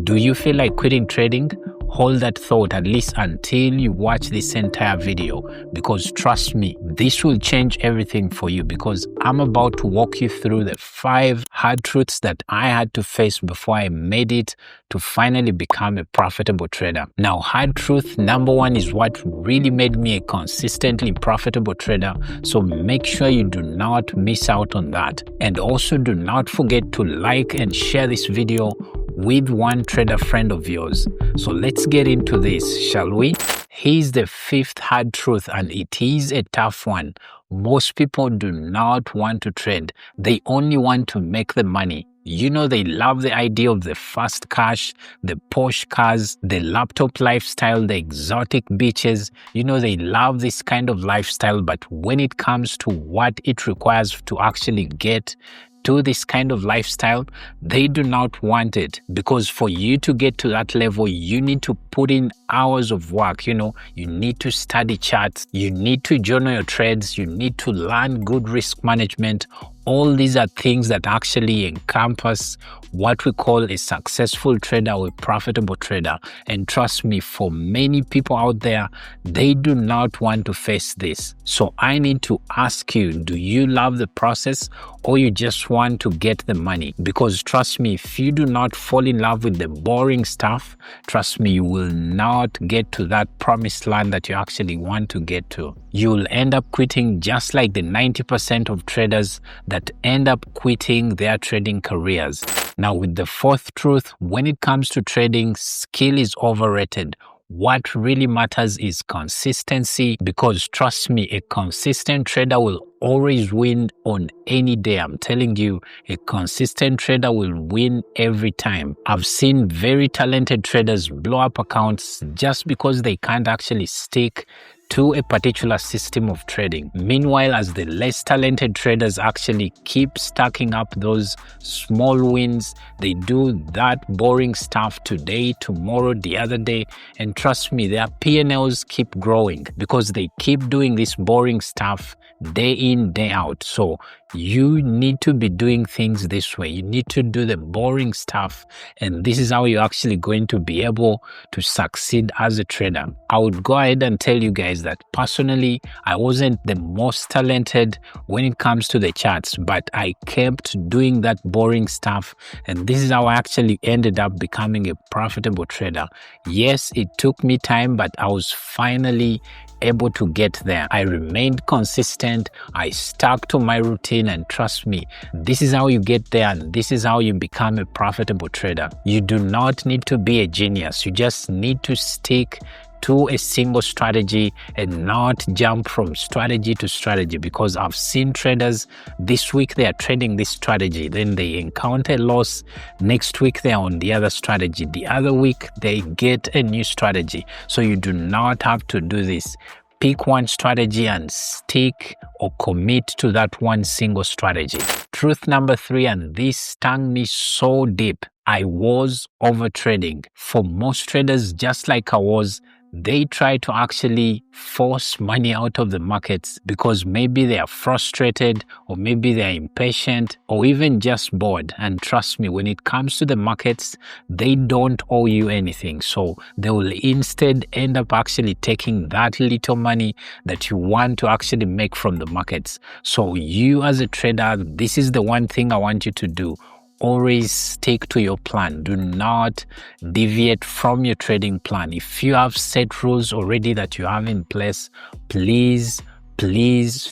Do you feel like quitting trading? Hold that thought at least until you watch this entire video, because trust me, this will change everything for you, because I'm about to walk you through the 5 hard truths that I had to face before I made it to finally become a profitable trader. Now, hard truth number 1 is what really made me a consistently profitable trader, so make sure you do not miss out on that. And also do not forget to like and share this video with one trader friend of yours. So let's get into this, shall we? Here's the 5th hard truth, and it is a tough one. Most people do not want to trade. They only want to make the money. You know, they love the idea of the fast cash, the Porsche cars, the laptop lifestyle, the exotic beaches. You know, they love this kind of lifestyle, but when it comes to what it requires to actually get to this kind of lifestyle, they do not want it, because for you to get to that level, you need to put in hours of work. You know, you need to study charts, you need to journal your trades, you need to learn good risk management. All these are things that actually encompass what we call a successful trader or a profitable trader. And trust me, for many people out there, they do not want to face this. So I need to ask you, do you love the process, or you just want to get the money? Because trust me, if you do not fall in love with the boring stuff, trust me, you will not get to that promised land that you actually want to get to. You'll end up quitting just like the 90% of traders that end up quitting their trading careers. Now, with the 4th truth, when it comes to trading, skill is overrated. What really matters is consistency, because trust me, a consistent trader will always win on any day. I'm telling you, a consistent trader will win every time. I've seen very talented traders blow up accounts just because they can't actually stick to a particular system of trading. Meanwhile, as the less talented traders actually keep stacking up those small wins, they do that boring stuff today, tomorrow, the other day, and trust me, their P&Ls keep growing because they keep doing this boring stuff day in, day out. So you need to be doing things this way. You need to do the boring stuff, and this is how you're actually going to be able to succeed as a trader. I would go ahead and tell you guys that personally, I wasn't the most talented when it comes to the charts, but I kept doing that boring stuff, and this is how I actually ended up becoming a profitable trader. Yes, it took me time, but I was finally able to get there. I remained consistent, I stuck to my routine, and trust me, this is how you get there, and this is how you become a profitable trader. You do not need to be a genius. You just need to stick to a single strategy and not jump from strategy to strategy, because I've seen traders this week they are trading this strategy, then they encounter loss, next week they are on the other strategy, the other week they get a new strategy. So you do not have to do this. Pick one strategy and stick or commit to that one single strategy. Truth number 3, and this stung me so deep, I was overtrading. For most traders, just like I was, they try to actually force money out of the markets because maybe they are frustrated, or maybe they are impatient, or even just bored. And trust me, when it comes to the markets, they don't owe you anything. So they will instead end up actually taking that little money that you want to actually make from the markets. So you as a trader, this is the one thing I want you to do. Always stick to your plan. Do not deviate from your trading plan. If you have set rules already that you have in place, please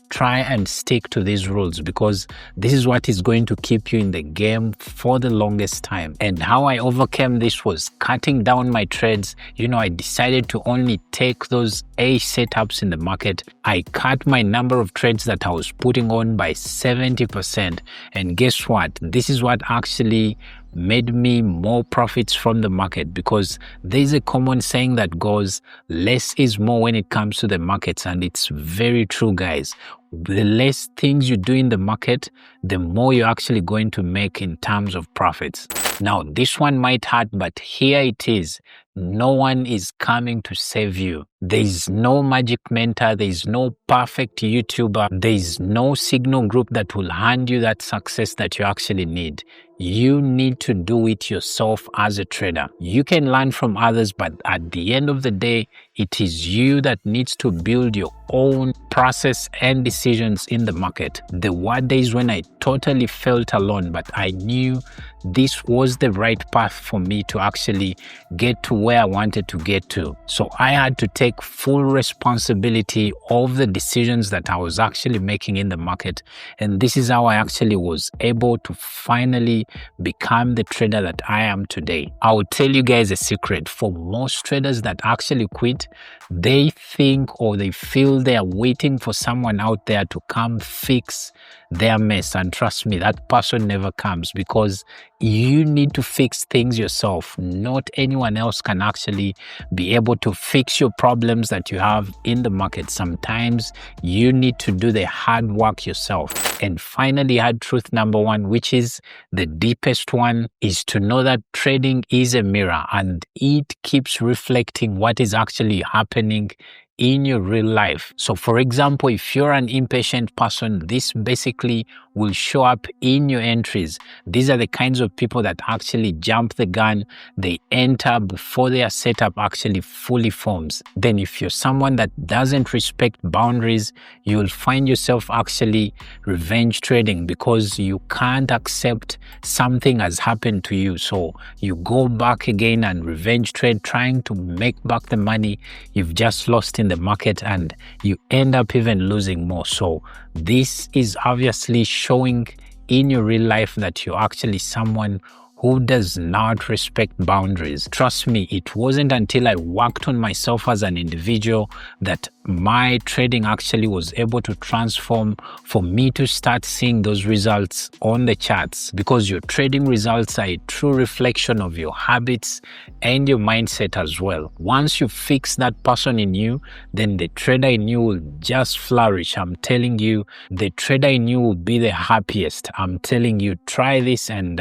try and stick to these rules, because this is what is going to keep you in the game for the longest time. And how I overcame this was cutting down my trades. You know, I decided to only take those A setups in the market. I cut my number of trades that I was putting on by 70%. And guess what? This is what actually made me more profits from the market, because there's a common saying that goes, less is more when it comes to the markets, and it's very true, guys. The less things you do in the market, the more you're actually going to make in terms of profits. Now, this one might hurt, but here it is. No one is coming to save you. There is no magic mentor. There is no perfect YouTuber. There is no signal group that will hand you that success that you actually need. you need to do it yourself as a trader. You can learn from others, but at the end of the day, it is you that needs to build your own process and decisions in the market. There were days when I totally felt alone, but I knew this was the right path for me to actually get to where I wanted to get to. So I had to take full responsibility of the decisions that I was actually making in the market. And this is how I actually was able to finally become the trader that I am today. I will tell you guys a secret. For most traders that actually quit, they think or they feel they are waiting for someone out there to come fix their mess. And trust me, that person never comes, because you need to fix things yourself. Not anyone else can actually be able to fix your problems that you have in the market. Sometimes you need to do the hard work yourself. And finally, hard truth number one, which is the deepest one, is to know that trading is a mirror and it keeps reflecting what is actually happening in your real life. So for example, if you're an impatient person, this basically will show up in your entries. These are the kinds of people that actually jump the gun. They enter before their setup actually fully forms. Then if you're someone that doesn't respect boundaries, you'll find yourself actually revenge trading, because you can't accept something has happened to you. So you go back again and revenge trade, trying to make back the money you've just lost in the market, and you end up even losing more. So this is obviously showing in your real life that you're actually someone who does not respect boundaries. Trust me, it wasn't until I worked on myself as an individual that my trading actually was able to transform for me to start seeing those results on the charts, because your trading results are a true reflection of your habits and your mindset as well. Once you fix that person in you, then the trader in you will just flourish. I'm telling you, the trader in you will be the happiest. I'm telling you, try this and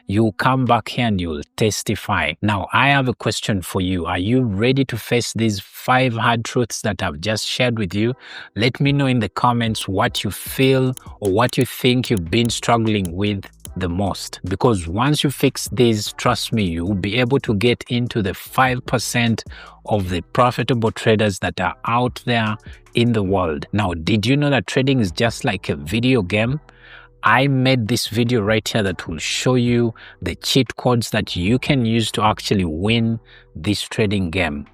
you'll come back here and you'll testify. Now, I have a question for you. Are you ready to face these 5 hard truths that I've just shared with you? Let me know in the comments what you feel or what you think you've been struggling with the most, because once you fix this, trust me, you will be able to get into the 5% of the profitable traders that are out there in the world. Now, did you know that trading is just like a video game? I made this video right here that will show you the cheat codes that you can use to actually win this trading game.